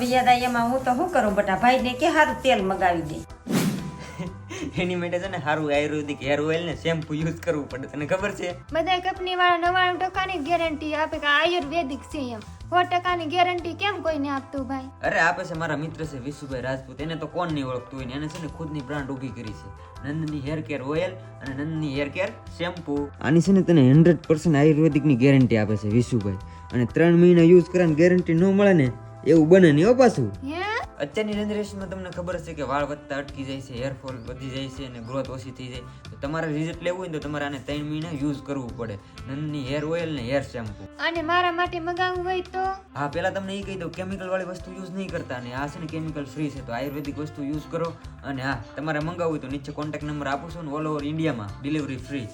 મગાવી યાદ આવી એમાં હું તો શું કરું બટા ભાઈને કે સારું તેલ મગાવી દે એની માટે છે ને સારું આયુર્વેદિક હેર ઓઇલ ને શેમ્પુ યુઝ કરવું પડે તને ખબર છે બધા કંપની વાળા 99% ગેરંટી આપે કે આયુર્વેદિક છે એમ 100% ગેરંટી કેમ કોઈને આપતું ભાઈ? અરે આપે છે મારા મિત્ર છે વિશુભાઈ રાજપૂત એને તો કોણ નહીં ઓળખતું હોય ને એને છે ને ખુદની બ્રાન્ડ ઊભી કરી છે નંદની હેર કેર ઓઇલ અને નંદની હેર કેર શેમ્પુ આની છે ને તને 100% આયુર્વેદિક ની ગેરંટી આપે છે વિશુભાઈ અને 3 મહિના યુઝ કરવાની ગેરંટી ન મળે ને એવું બને નહીં હો પાછું હે અત્યારની જનરેશનમાં તમને ખબર છે કે વાળ વધતા અટકી જાય છે હેરફોલ વધી જાય છે અને ગ્રોથ ઓછી થઈ જાય તો તમારે રિઝલ્ટ લેવું હોય તો તમારે આને 3 મહિના યુઝ કરવું પડે નંદની હેર ઓઇલ ને હેર શેમ્પુ અને મારા માટે મગાવવું હોય તો હા પેલા તમને એ કહી દઉં કેમિકલ વાળી વસ્તુ યુઝ નહીં કરતા અને આ છે ને કેમિકલ ફ્રી છે તો આયુર્વેદિક વસ્તુ યુઝ કરો અને હા તમારે મંગાવવું હોય તો નીચે કોન્ટેક્ટ નંબર આપું છું ને ઓલ ઓવર ઇન્ડિયામાં ડિલિવરી ફ્રી